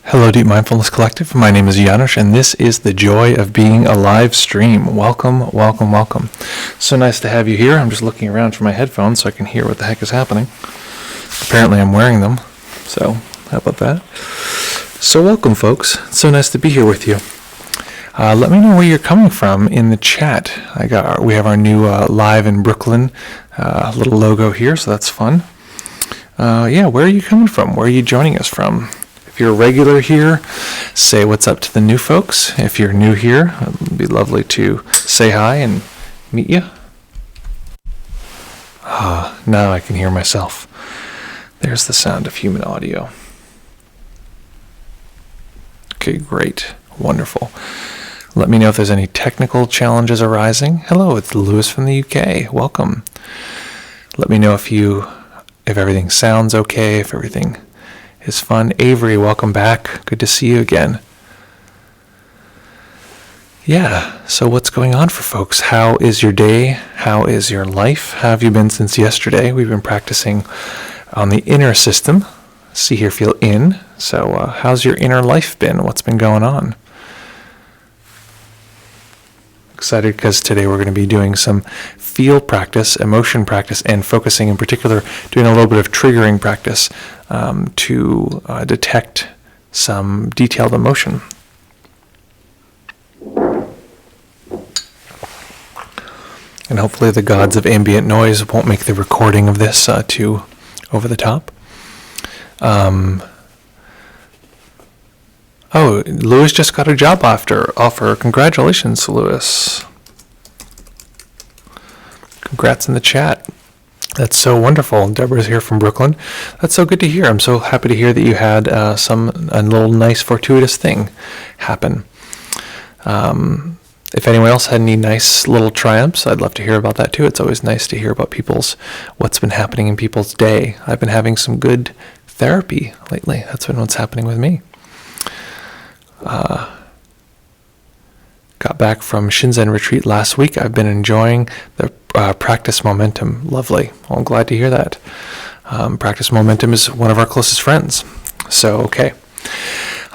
Hello, Deep Mindfulness Collective. My name is Janusz, and this is the Joy of Being AliveStream. Welcome, welcome, welcome. So nice to have you here. I'm just looking around for my headphones so I can hear what the heck is happening. Apparently I'm wearing them, so how about that? So welcome, folks. It's so nice to be here with you. Let me know where you're coming from in the chat. We have our new live in Brooklyn little logo here, so that's fun. Where are you coming from? Where are you joining us from? If you're a regular here, say what's up to the new folks. If you're new here, it'd be lovely to say hi and meet you. Now I can hear myself. There's the sound of human audio. Okay, great. Wonderful. Let me know if there's any technical challenges arising. Hello, it's Lewis from the UK. Welcome. Let me know if everything sounds okay, if everything is fun. Avery, welcome back. Good to see you again. Yeah, so what's going on for folks? How is your day? How is your life? How have you been since yesterday? We've been practicing on the inner system. See, hear, feel, in. So how's your inner life been? What's been going on? Excited because today we're going to be doing some feel practice, emotion practice, and focusing in particular, doing a little bit of triggering practice to detect some detailed emotion. And hopefully the gods of ambient noise won't make the recording of this too over the top. Oh, Lewis just got a job offer. Congratulations, Lewis. Congrats in the chat. That's so wonderful. Deborah's here from Brooklyn. That's so good to hear. I'm so happy to hear that you had a little nice fortuitous thing happen. If anyone else had any nice little triumphs, I'd love to hear about that too. It's always nice to hear about what's been happening in people's day. I've been having some good therapy lately. That's been what's happening with me. Got back from Shinzen retreat last week. I've been enjoying the practice momentum. Lovely. Well, I'm glad to hear that. Practice momentum is one of our closest friends. So, okay.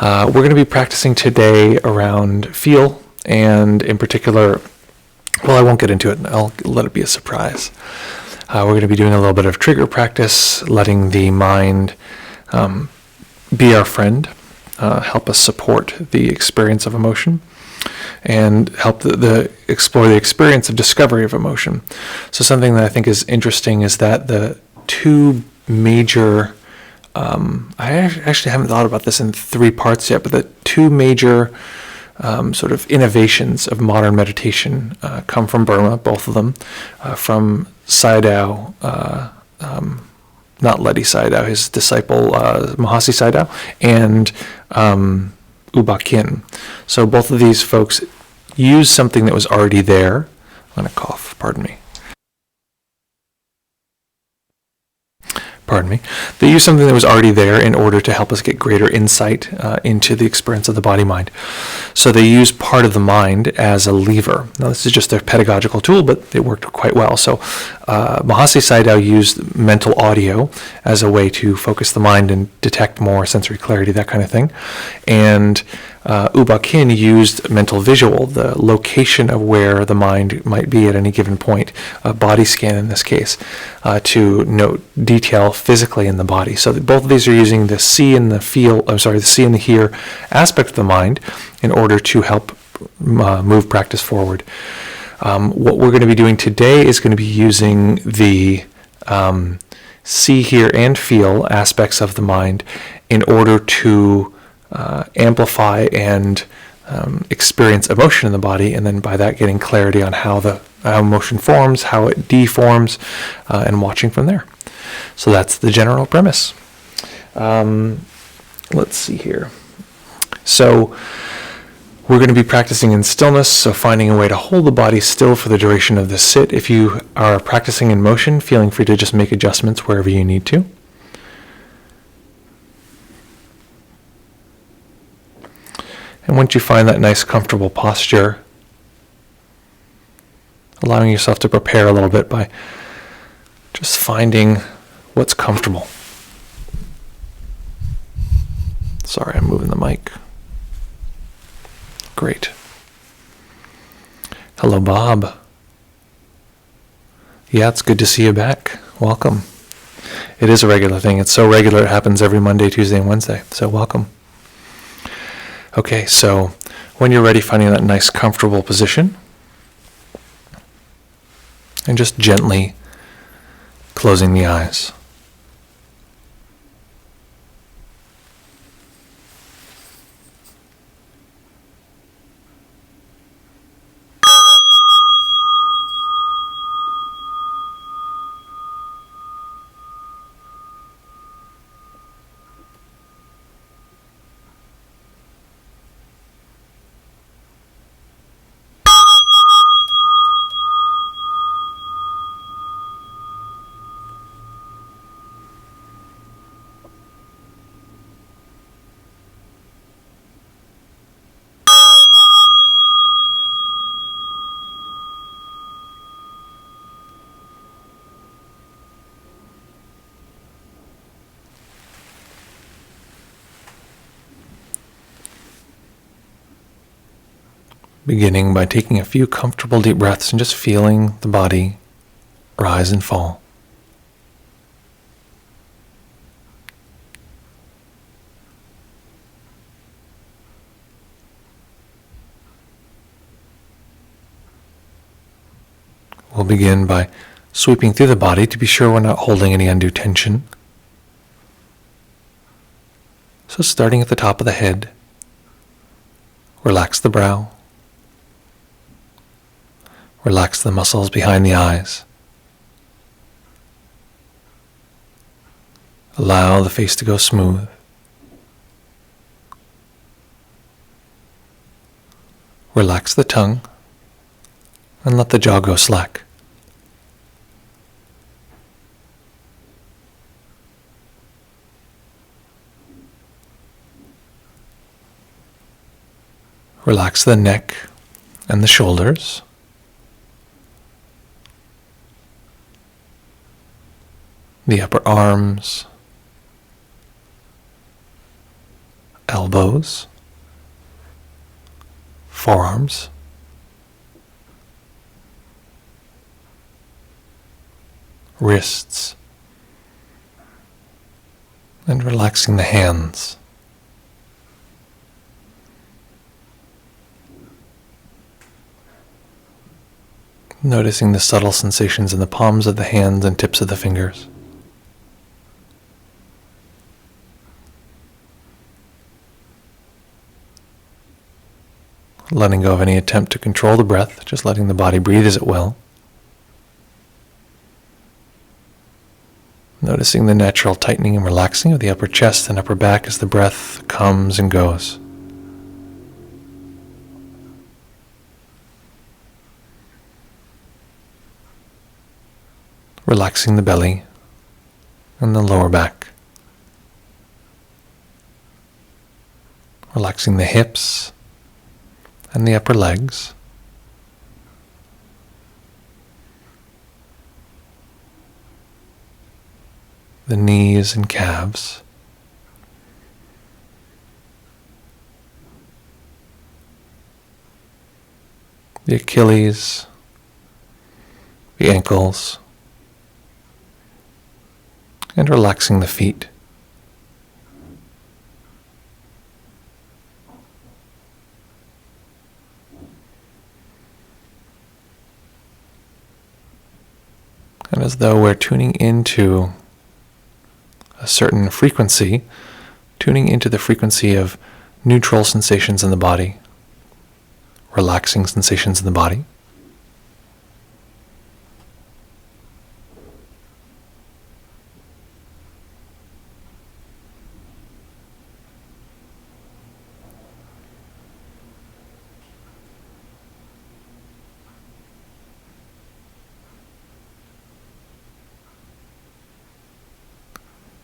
We're going to be practicing today around feel, and in particular, well, I won't get into it. I'll let it be a surprise. We're going to be doing a little bit of trigger practice, letting the mind be our friend, help us support the experience of emotion, and help explore the experience of discovery of emotion. So something that I think is interesting is that the two major I actually haven't thought about this in 3 parts yet, but the 2 major sort of innovations of modern meditation come from Burma, both of them, from Sayadaw, not Ledi Sayadaw, his disciple Mahasi Sayadaw, and U Ba Khin. So both of these folks used something that was already there. I'm going to cough, pardon me. They use something that was already there in order to help us get greater insight into the experience of the body-mind. So they use part of the mind as a lever. Now, this is just a pedagogical tool, but it worked quite well. So Mahasi Sayadaw used mental audio as a way to focus the mind and detect more sensory clarity, that kind of thing. And U Ba Khin used mental visual, the location of where the mind might be at any given point, a body scan in this case, to note detail physically in the body. So both of these are using the see and the feel, the see and the hear aspect of the mind in order to help move practice forward. What we're going to be doing today is going to be using the see, hear, and feel aspects of the mind in order to amplify and experience emotion in the body, and then by that getting clarity on how emotion forms, how it deforms, and watching from there. So that's the general premise. Let's see here. So we're going to be practicing in stillness, so finding a way to hold the body still for the duration of this sit. If you are practicing in motion, feeling free to just make adjustments wherever you need to. And once you find that nice, comfortable posture, allowing yourself to prepare a little bit by just finding what's comfortable. Sorry, I'm moving the mic. Great. Hello, Bob. Yeah, it's good to see you back. Welcome. It is a regular thing. It's so regular it happens every Monday, Tuesday, and Wednesday. So welcome. Okay, so when you're ready, finding that nice comfortable position, and just gently closing the eyes. Beginning by taking a few comfortable deep breaths and just feeling the body rise and fall. We'll begin by sweeping through the body to be sure we're not holding any undue tension. So starting at the top of the head, relax the brow. Relax the muscles behind the eyes. Allow the face to go smooth. Relax the tongue and let the jaw go slack. Relax the neck and the shoulders. The upper arms, elbows, forearms, wrists, and relaxing the hands. Noticing the subtle sensations in the palms of the hands and tips of the fingers. letting go of any attempt to control the breath, just letting the body breathe as it will. Noticing the natural tightening and relaxing of the upper chest and upper back as the breath comes and goes. Relaxing the belly and the lower back. Relaxing the hips and the upper legs. The knees and calves. The Achilles, the ankles, and relaxing the feet. And as though we're tuning into a certain frequency, tuning into the frequency of neutral sensations in the body, relaxing sensations in the body.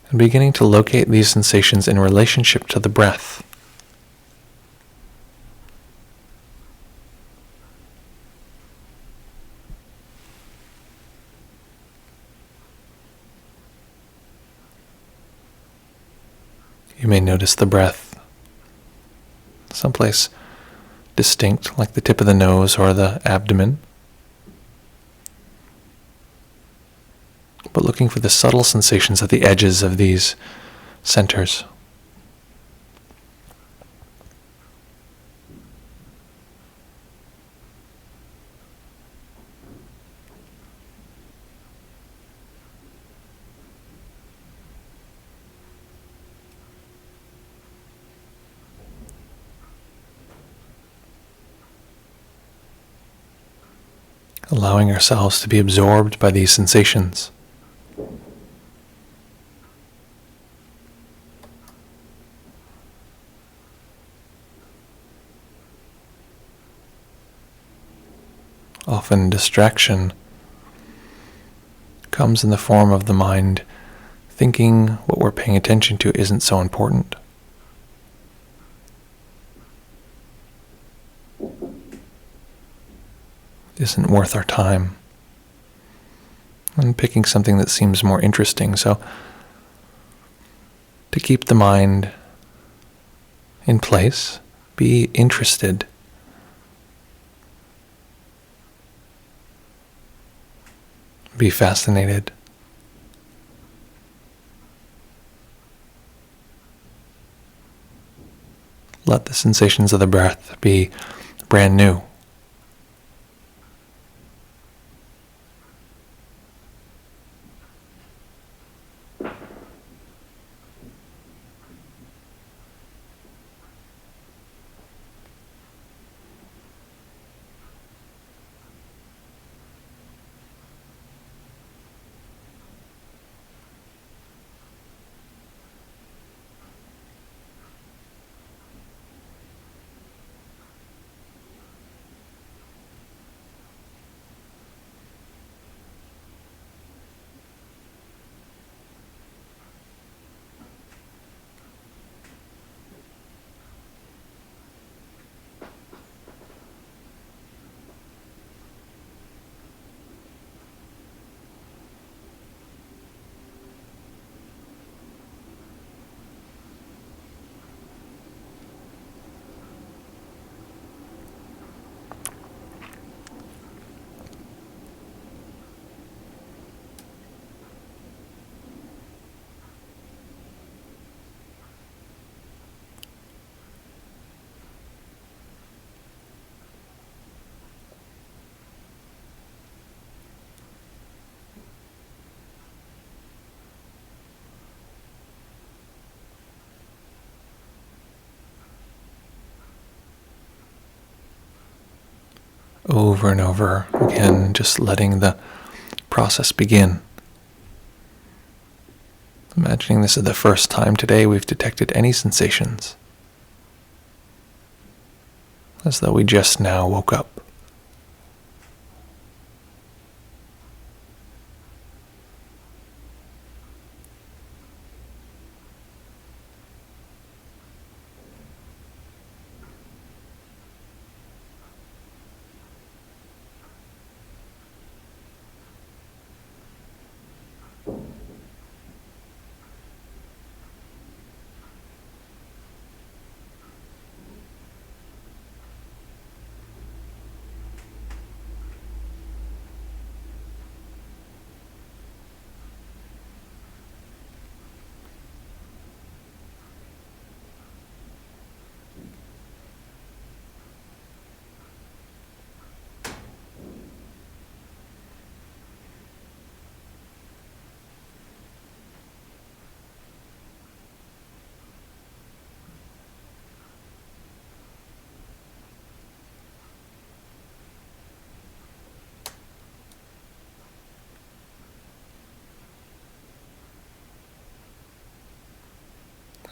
And beginning to locate these sensations in relationship to the breath. You may notice the breath someplace distinct, like the tip of the nose or the abdomen. But looking for the subtle sensations at the edges of these centers. Allowing ourselves to be absorbed by these sensations. Often distraction comes in the form of the mind thinking what we're paying attention to isn't so important. Isn't worth our time. And picking something that seems more interesting. So to keep the mind in place, be interested. Be fascinated. Let the sensations of the breath be brand new. over and over again, just letting the process begin. Imagining this is the first time today we've detected any sensations, as though we just now woke up.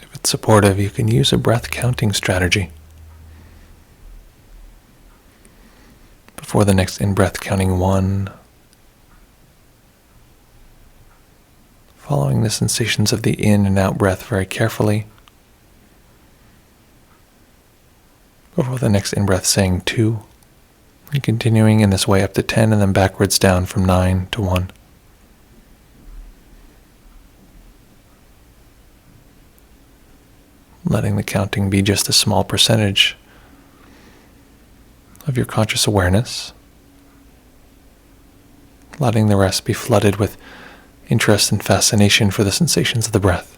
If it's supportive, you can use a breath counting strategy. Before the next in-breath, counting 1, following the sensations of the in and out breath very carefully. Before the next in-breath, saying 2, and continuing in this way up to 10, and then backwards down from 9 to 1. Letting the counting be just a small percentage of your conscious awareness. Letting the rest be flooded with interest and fascination for the sensations of the breath.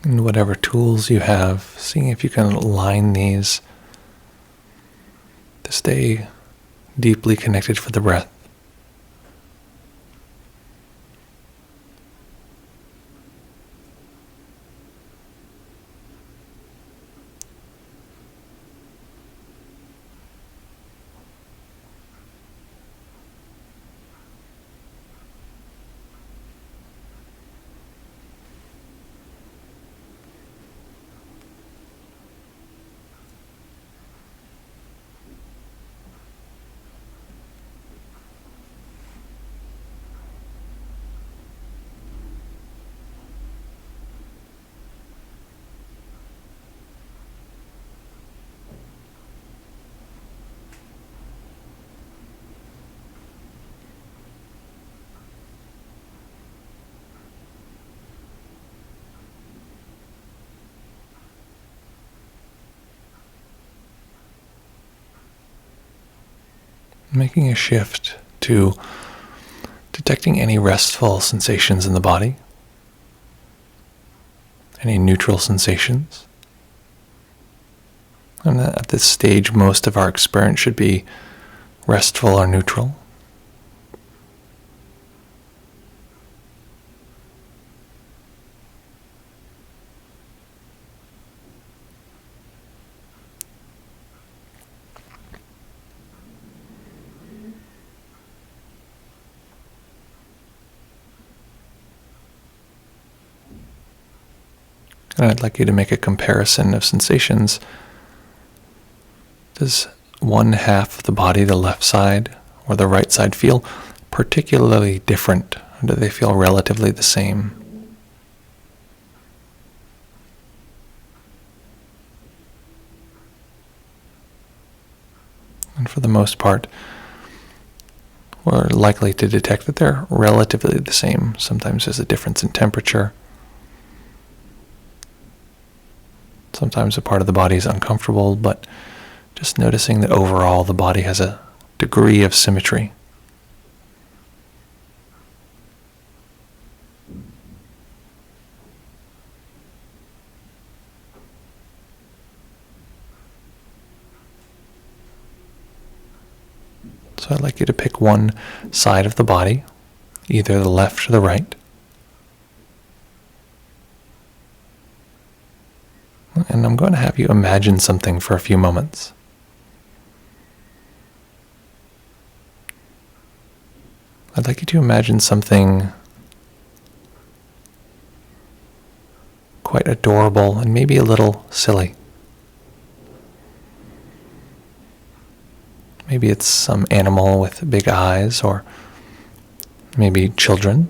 And whatever tools you have, seeing if you can align these to stay deeply connected for the breath. Making a shift to detecting any restful sensations in the body, any neutral sensations. And at this stage, most of our experience should be restful or neutral. And I'd like you to make a comparison of sensations. Does one half of the body, the left side or the right side, feel particularly different? Or do they feel relatively the same? And for the most part, we're likely to detect that they're relatively the same. Sometimes there's a difference in temperature. Sometimes a part of the body is uncomfortable, but just noticing that overall the body has a degree of symmetry. So I'd like you to pick one side of the body, either the left or the right. And I'm going to have you imagine something for a few moments. I'd like you to imagine something quite adorable and maybe a little silly. Maybe it's some animal with big eyes, or maybe children.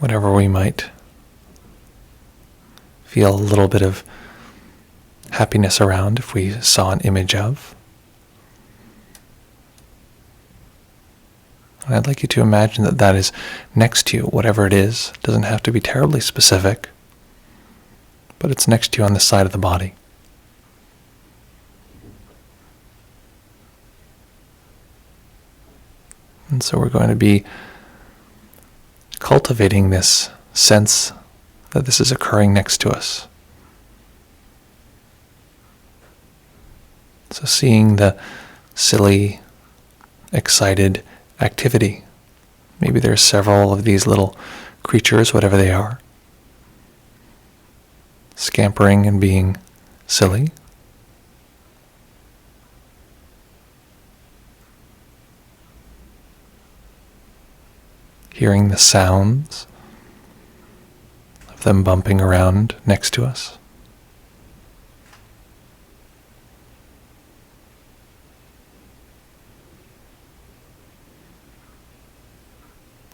Whatever we might feel a little bit of happiness around if we saw an image of. And I'd like you to imagine that that is next to you, whatever it is. It doesn't have to be terribly specific, but it's next to you on the side of the body. And so we're going to be cultivating this sense that this is occurring next to us. So seeing the silly, excited activity. Maybe there's several of these little creatures, whatever they are, scampering and being silly. Hearing the sounds of them bumping around next to us.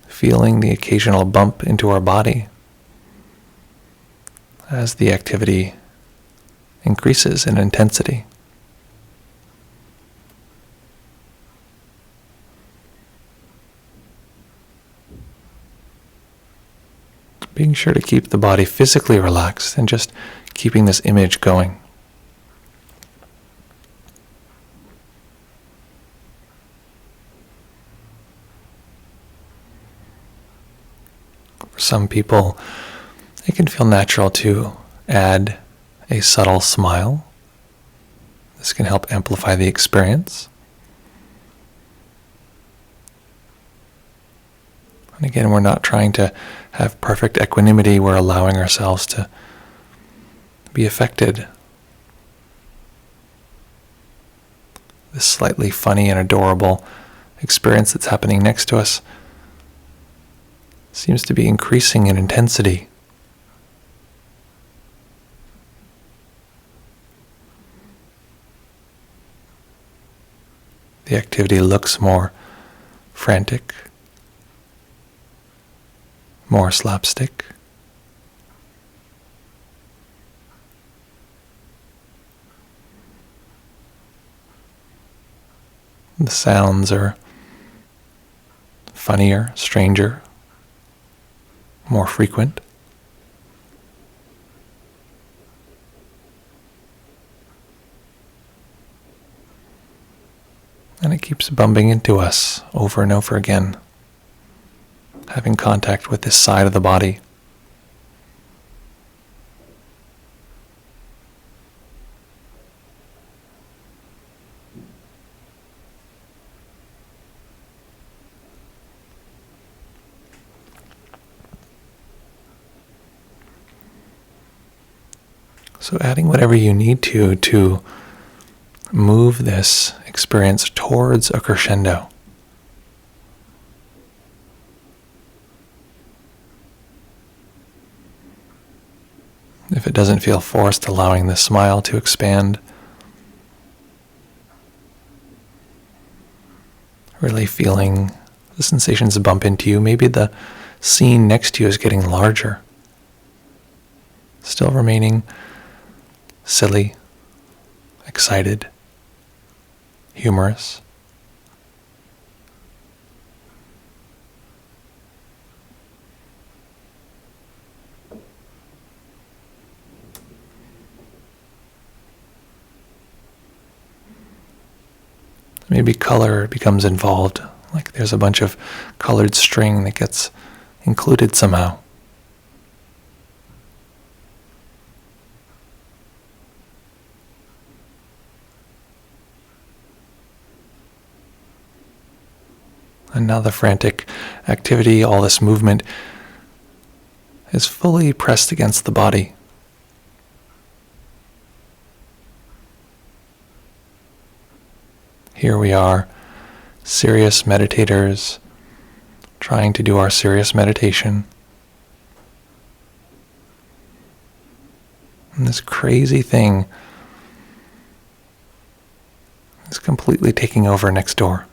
Feeling the occasional bump into our body as the activity increases in intensity. Being sure to keep the body physically relaxed and just keeping this image going. For some people, it can feel natural to add a subtle smile. This can help amplify the experience. And again, we're not trying to have perfect equanimity. We're allowing ourselves to be affected. This slightly funny and adorable experience that's happening next to us seems to be increasing in intensity. The activity looks more frantic, more slapstick. The sounds are funnier, stranger, more frequent. And it keeps bumping into us over and over again, having contact with this side of the body. So adding whatever you need to move this experience towards a crescendo. If it doesn't feel forced, allowing the smile to expand. Really feeling the sensations bump into you. Maybe the scene next to you is getting larger. Still remaining silly, excited, humorous. Maybe color becomes involved, like there's a bunch of colored string that gets included somehow. And now the frantic activity, all this movement, is fully pressed against the body. Here we are, serious meditators, trying to do our serious meditation. And this crazy thing is completely taking over next door.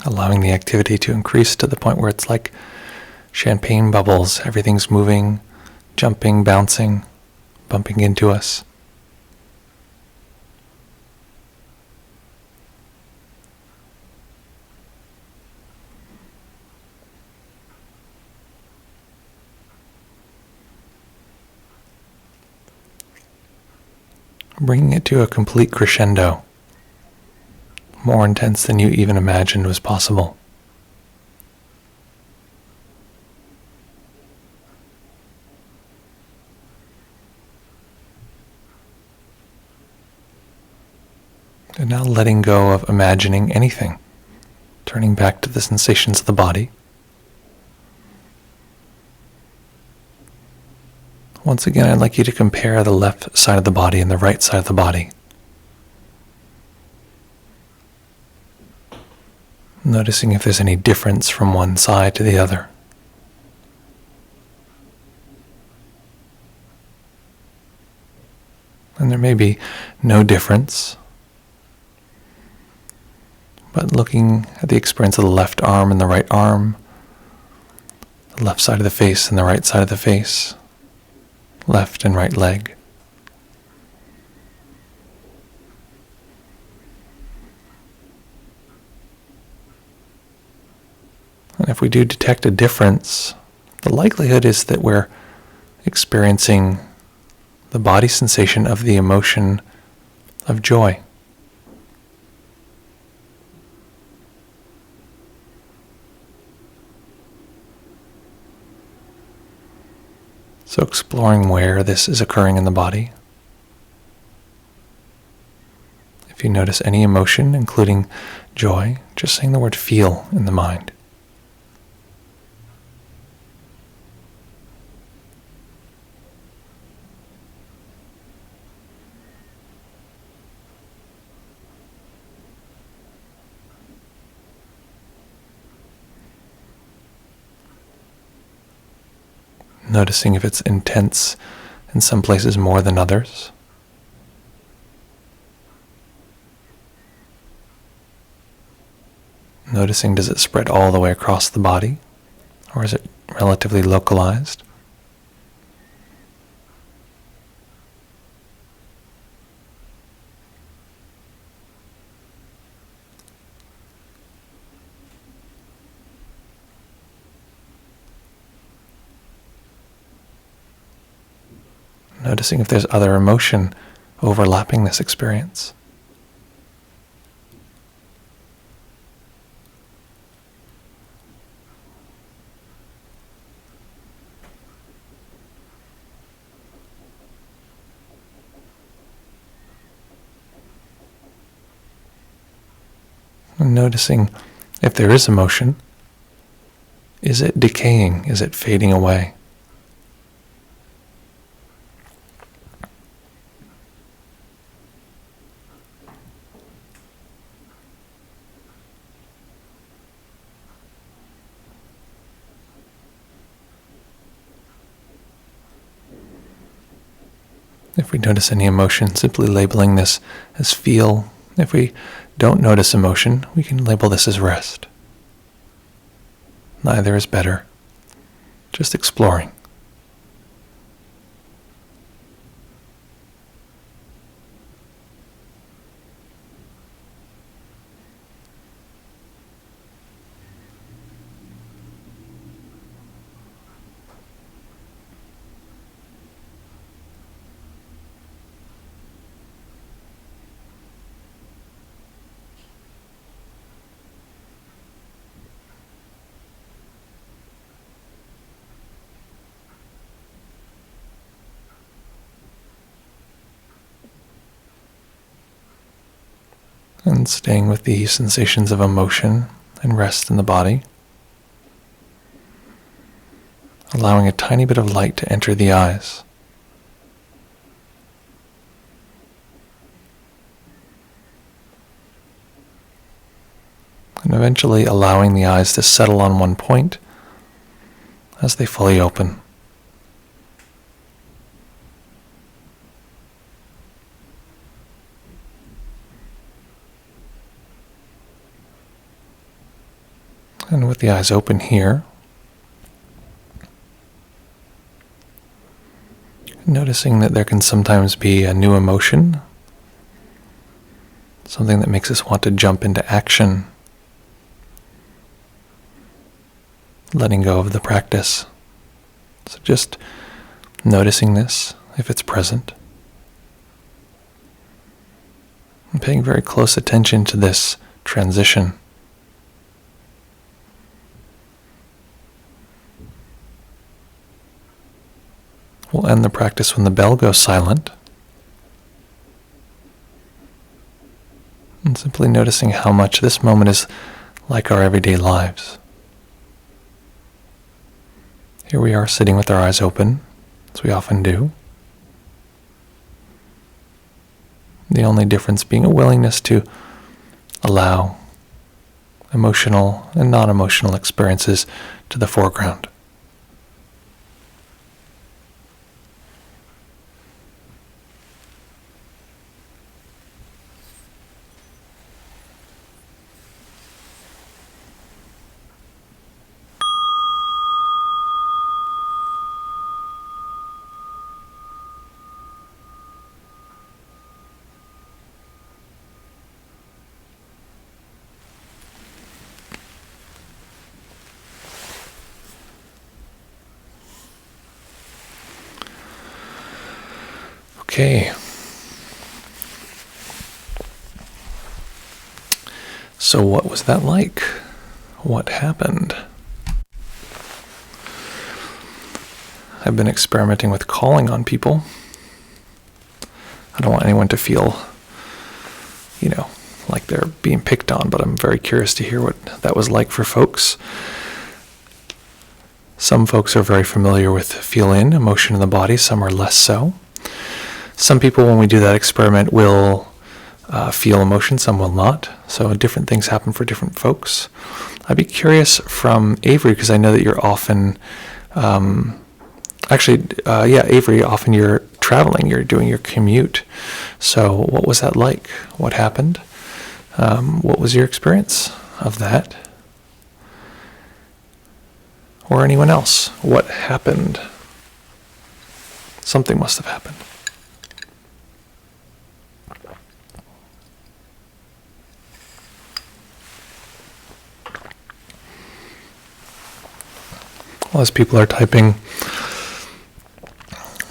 Allowing the activity to increase to the point where it's like champagne bubbles. Everything's moving, jumping, bouncing, bumping into us. Bringing it to a complete crescendo. More intense than you even imagined was possible. And now letting go of imagining anything, turning back to the sensations of the body. Once again, I'd like you to compare the left side of the body and the right side of the body. Noticing if there's any difference from one side to the other. And there may be no difference, but looking at the experience of the left arm and the right arm, the left side of the face and the right side of the face, left and right leg. And if we do detect a difference, the likelihood is that we're experiencing the body sensation of the emotion of joy. So exploring where this is occurring in the body. If you notice any emotion, including joy, just saying the word feel in the mind. Noticing if it's intense in some places more than others. Noticing, does it spread all the way across the body, or is it relatively localized? Noticing if there's other emotion overlapping this experience. And noticing if there is emotion, is it decaying? Is it fading away? If we notice any emotion, simply labeling this as feel. If we don't notice emotion, we can label this as rest. Neither is better. Just exploring. And staying with the sensations of emotion and rest in the body. Allowing a tiny bit of light to enter the eyes. And eventually allowing the eyes to settle on one point as they fully open. And with the eyes open here, noticing that there can sometimes be a new emotion, something that makes us want to jump into action, letting go of the practice. So just noticing this, if it's present, and paying very close attention to this transition. We'll end the practice when the bell goes silent. And simply noticing how much this moment is like our everyday lives. Here we are sitting with our eyes open, as we often do. The only difference being a willingness to allow emotional and non-emotional experiences to the foreground. Okay. So what was that like? What happened? I've been experimenting with calling on people. I don't want anyone to feel, like they're being picked on, but I'm very curious to hear what that was like for folks. Some folks are very familiar with feel-in, emotion in the body. Some are less so. Some people, when we do that experiment, will feel emotion, some will not. So different things happen for different folks. I'd be curious from Avery, because I know that you're often, Avery, often you're traveling, you're doing your commute. So what was that like? What happened? What was your experience of that? Or anyone else? What happened? Something must have happened. Well, as people are typing,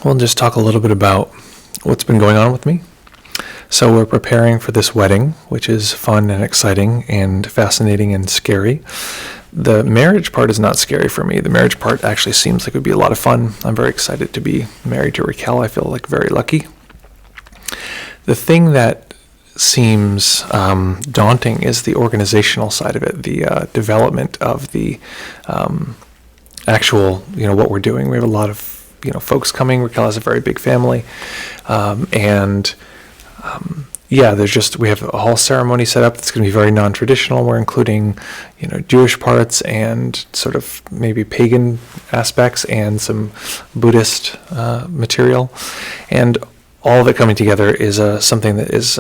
we'll just talk a little bit about what's been going on with me. So we're preparing for this wedding, which is fun and exciting and fascinating and scary. The marriage part is not scary for me. The marriage part actually seems like it would be a lot of fun. I'm very excited to be married to Rakhel. I feel like very lucky. The thing that seems daunting is the organizational side of it, the development of the actual, what we're doing. We have a lot of, folks coming. Rakhel has a very big family. We have a whole ceremony set up that's going to be very non-traditional. We're including, Jewish parts and sort of maybe pagan aspects and some Buddhist material. And all of it coming together is something that is,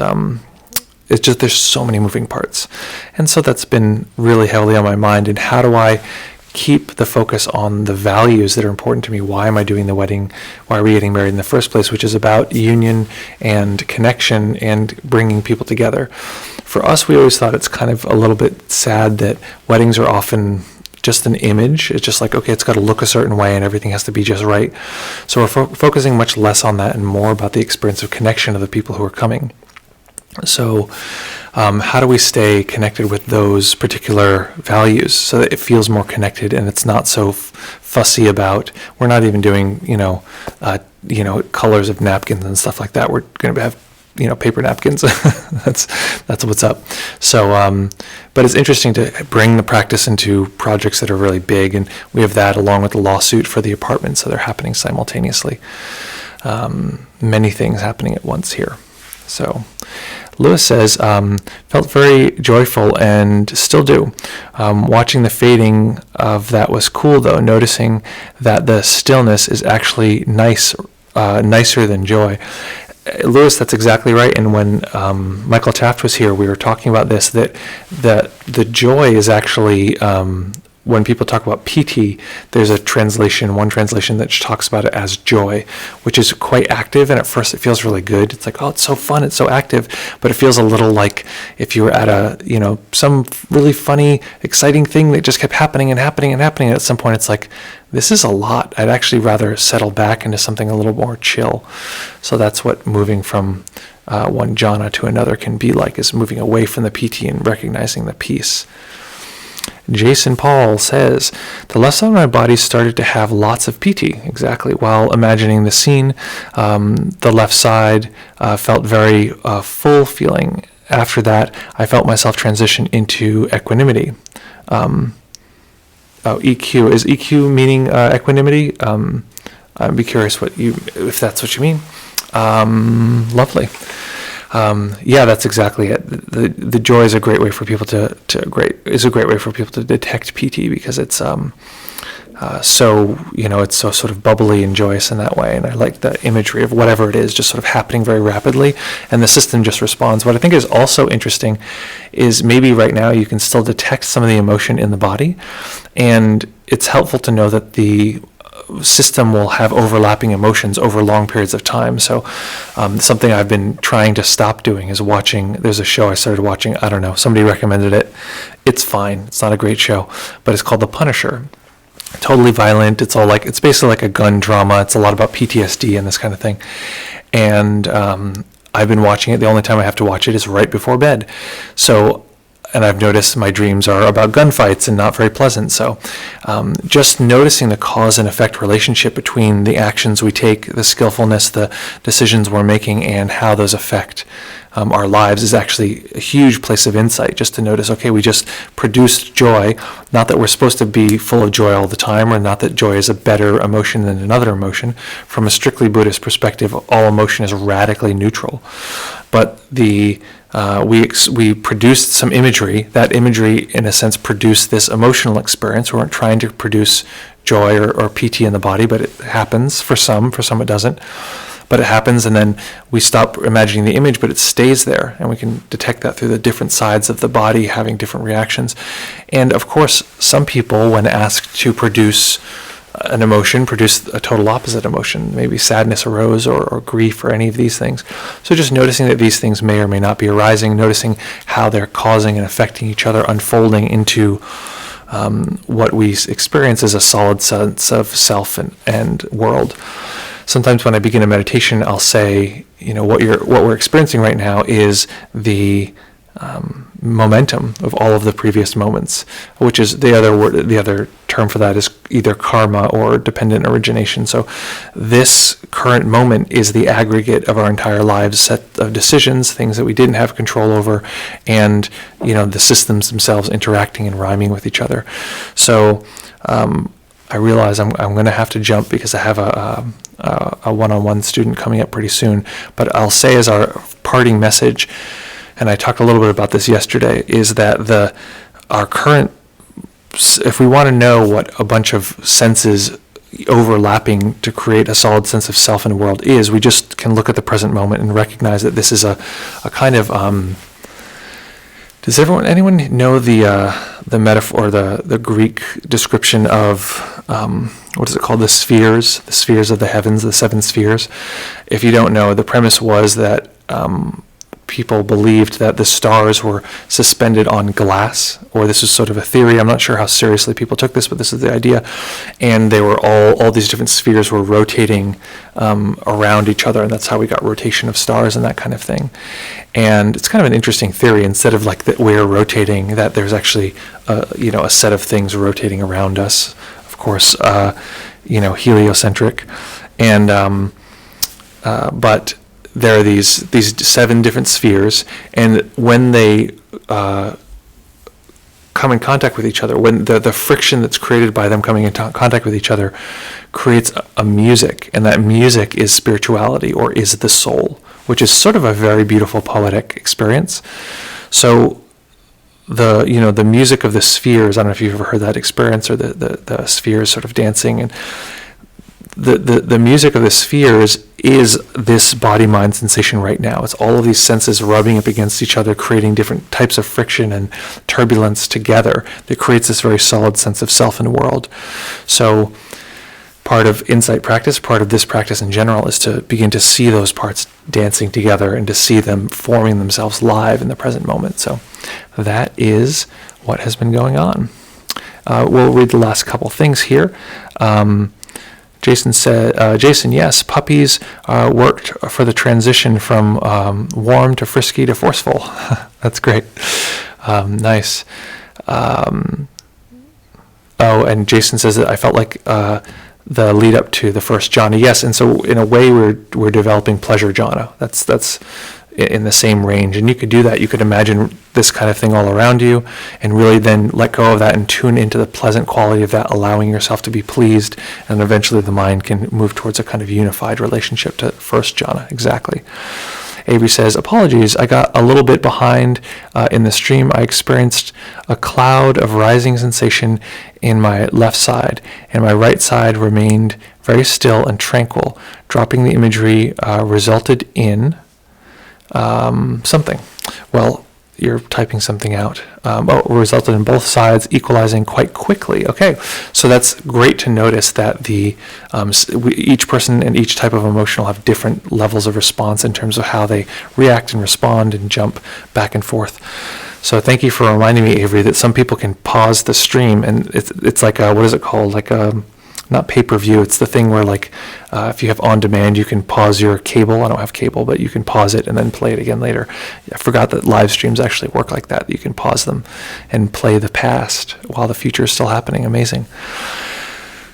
it's just, there's so many moving parts. And so that's been really heavily on my mind. And how do I keep the focus on the values that are important to me? Why am I doing the wedding? Why are we getting married in the first place? Which is about union and connection and bringing people together. For us, we always thought it's kind of a little bit sad that weddings are often just an image. It's just like, okay, it's got to look a certain way and everything has to be just right. So we're focusing much less on that and more about the experience of connection of the people who are coming. So how do we stay connected with those particular values so that it feels more connected and it's not so fussy about, we're not even doing, colors of napkins and stuff like that. We're going to have, paper napkins. That's what's up. So, but it's interesting to bring the practice into projects that are really big. And we have that along with the lawsuit for the apartment. So they're happening simultaneously. Many things happening at once here. So Lewis says, felt very joyful and still do. Watching the fading of that was cool, though, noticing that the stillness is actually nicer than joy. Lewis, that's exactly right. And when Michael Taft was here, we were talking about this, that the joy is actually, when people talk about PT, there's one translation that talks about it as joy, which is quite active. And at first it feels really good. It's like, oh, it's so fun. It's so active. But it feels a little like if you were at some really funny, exciting thing that just kept happening and happening and happening. And at some point it's like, this is a lot. I'd actually rather settle back into something a little more chill. So that's what moving from one jhana to another can be like, is moving away from the PT and recognizing the peace. Jason Paul says, the left side of my body started to have lots of PT, exactly. While imagining the scene, the left side felt very full feeling. After that, I felt myself transition into equanimity. EQ. Is EQ meaning equanimity? I'd be curious if that's what you mean. Lovely. That's exactly it. The joy is a great way for people to detect PT, because it's it's so sort of bubbly and joyous in that way. And I like the imagery of whatever it is just sort of happening very rapidly, and the system just responds. What I think is also interesting is maybe right now you can still detect some of the emotion in the body, and it's helpful to know that the system will have overlapping emotions over long periods of time. So something I've been trying to stop doing is watching, there's a show I started watching, I don't know, somebody recommended it. It's fine, it's not a great show, but it's called The Punisher. Totally violent. It's basically like a gun drama. It's a lot about PTSD and this kind of thing. And I've been watching it. The only time I have to watch it is right before bed. And I've noticed my dreams are about gunfights and not very pleasant. So just noticing the cause and effect relationship between the actions we take, the skillfulness, the decisions we're making, and how those affect our lives is actually a huge place of insight. Just to notice, okay, we just produced joy. Not that we're supposed to be full of joy all the time, or not that joy is a better emotion than another emotion. From a strictly Buddhist perspective, all emotion is radically neutral. But we produced some imagery. That imagery, in a sense, produced this emotional experience. We weren't trying to produce joy or PT in the body, but it happens for some it doesn't. But it happens, and then we stop imagining the image, but it stays there, and we can detect that through the different sides of the body having different reactions. And of course, some people, when asked to produce an emotion, produce a total opposite emotion. Maybe sadness arose, or grief, or any of these things. So just noticing that these things may or may not be arising, noticing how they're causing and affecting each other, unfolding into what we experience as a solid sense of self and world. Sometimes when I begin a meditation, I'll say, what we're experiencing right now is the momentum of all of the previous moments, which is the other term for that is either karma or dependent origination. So this current moment is the aggregate of our entire lives, set of decisions, things that we didn't have control over, and the systems themselves interacting and rhyming with each other. So I realize I'm going to have to jump because I have a one-on-one student coming up pretty soon, but I'll say as our parting message, and I talked a little bit about this yesterday, is that our current, if we want to know what a bunch of senses overlapping to create a solid sense of self in the world is, we just can look at the present moment and recognize that this is a kind of, does anyone know the metaphor, the Greek description of, what is it called, the spheres of the heavens, the seven spheres? If you don't know, the premise was that people believed that the stars were suspended on glass, or this was sort of a theory. I'm not sure how seriously people took this, but this is the idea. And they were all these different spheres were rotating around each other, and that's how we got rotation of stars and that kind of thing. And it's kind of an interesting theory. Instead of like that we're rotating, that there's actually a set of things rotating around us. Of course, heliocentric, and but there are these seven different spheres, and when they come in contact with each other, when the friction that's created by them coming into contact with each other creates a music, and that music is spirituality, or is the soul, which is sort of a very beautiful poetic experience. So the music of the spheres, I don't know if you've ever heard that experience, or the spheres sort of dancing, and the music of the spheres is this body-mind sensation right now. It's all of these senses rubbing up against each other, creating different types of friction and turbulence together that creates this very solid sense of self in the world. So part of insight practice, part of this practice in general, is to begin to see those parts dancing together and to see them forming themselves live in the present moment. So that is what has been going on. We'll read the last couple things here. Jason said, yes, puppies worked for the transition from warm to frisky to forceful. That's great. Nice. And Jason says that I felt like the lead up to the first jhana. Yes, and so in a way we're developing pleasure jhana. That's in the same range, and you could do that. You could imagine this kind of thing all around you, and really then let go of that and tune into the pleasant quality of that, allowing yourself to be pleased, and eventually the mind can move towards a kind of unified relationship to first jhana. Exactly. Avery says, apologies, I got a little bit behind in the stream. I experienced a cloud of rising sensation in my left side, and my right side remained very still and tranquil. Dropping the imagery resulted in something. Well, you're typing something out. Resulted in both sides equalizing quite quickly. Okay, so that's great to notice that each person and each type of emotion will have different levels of response in terms of how they react and respond and jump back and forth. So thank you for reminding me, Avery, that some people can pause the stream, and it's like what is it called? Like not pay-per-view, it's the thing where if you have on demand, you can pause your cable. I don't have cable, but you can pause it and then play it again later. I forgot that live streams actually work like that. You can pause them and play the past while the future is still happening. Amazing.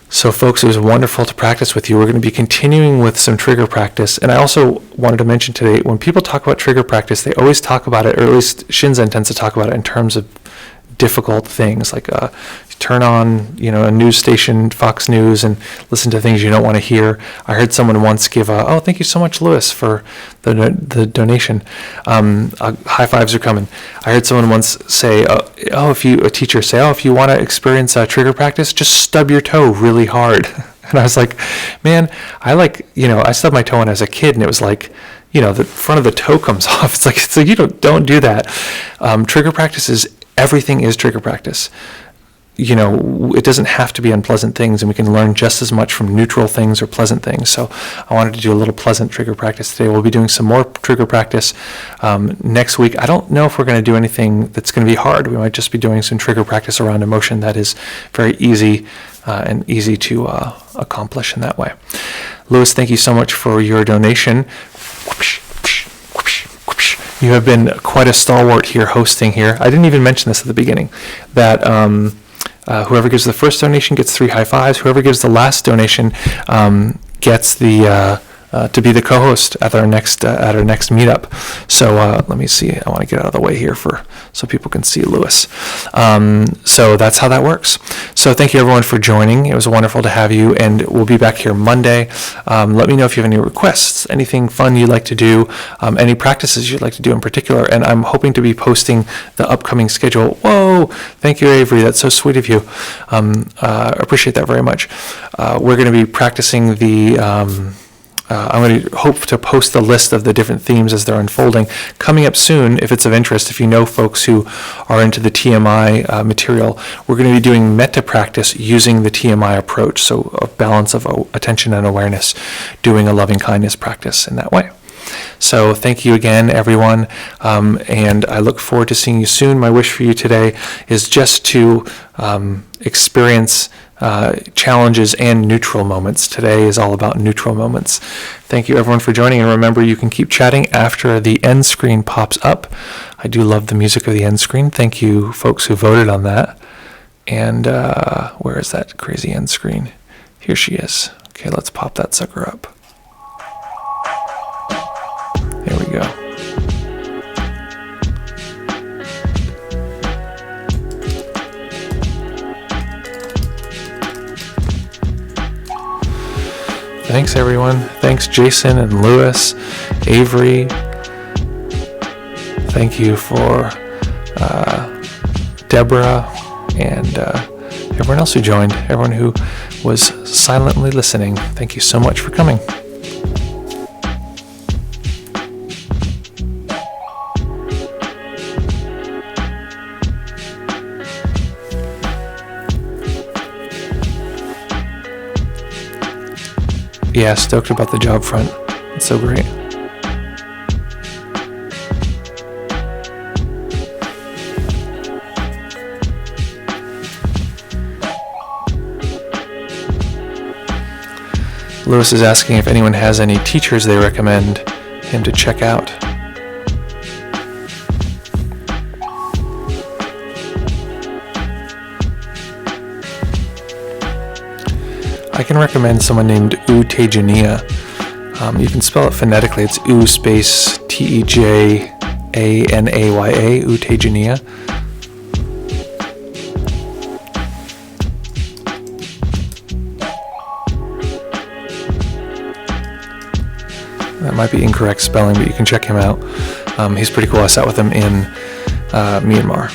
So folks, it was wonderful to practice with you. We're going to be continuing with some trigger practice. And I also wanted to mention today, when people talk about trigger practice, they always talk about it, or at least Shinzen tends to talk about it in terms of difficult things, like turn on a news station, Fox News, and listen to things you don't want to hear. I heard someone once give thank you so much, Lewis, for the donation. High fives are coming. I heard someone once say, a teacher say, if you want to experience trigger practice, just stub your toe really hard. And I was like, man, I stubbed my toe when I was a kid, and it was like, the front of the toe comes off. It's like you don't do that. Trigger practice is, everything is trigger practice. It doesn't have to be unpleasant things, and we can learn just as much from neutral things or pleasant things. So I wanted to do a little pleasant trigger practice today. We'll be doing some more trigger practice next week. I don't know if we're going to do anything that's going to be hard. We might just be doing some trigger practice around emotion that is very easy and easy to accomplish in that way. Lewis, thank you so much for your donation. You have been quite a stalwart here hosting here. I didn't even mention this at the beginning, that whoever gives the first donation gets 3 high fives. Whoever gives the last donation gets the to be the co-host at our next meetup. So let me see. I want to get out of the way here so people can see Lewis. So that's how that works. So thank you everyone for joining. It was wonderful to have you, and we'll be back here Monday. Let me know if you have any requests, anything fun you'd like to do, any practices you'd like to do in particular. And I'm hoping to be posting the upcoming schedule. Whoa! Thank you, Avery. That's so sweet of you. Appreciate that very much. We're going to be practicing the. I'm going to hope to post the list of the different themes as they're unfolding. Coming up soon, if it's of interest, if you know folks who are into the TMI material, we're going to be doing metta practice using the TMI approach, so a balance of attention and awareness, doing a loving kindness practice in that way. So thank you again, everyone, and I look forward to seeing you soon. My wish for you today is just to experience challenges and neutral moments. Today is all about neutral moments. Thank you, everyone, for joining, and remember, you can keep chatting after the end screen pops up. I do love the music of the end screen. Thank you, folks who voted on that. And where is that crazy end screen? Here she is. Okay, let's pop that sucker up. There we go. Thanks, everyone. Thanks, Jason and Lewis, Avery. Thank you for Deborah and everyone else who joined, everyone who was silently listening. Thank you so much for coming. Yeah, stoked about the job front. It's so great. Lewis is asking if anyone has any teachers they recommend him to check out. I can recommend someone named U Tejaniya. You can spell it phonetically. It's U space Tejanaya, U Tejaniya. That might be incorrect spelling, but you can check him out. He's pretty cool. I sat with him in Myanmar.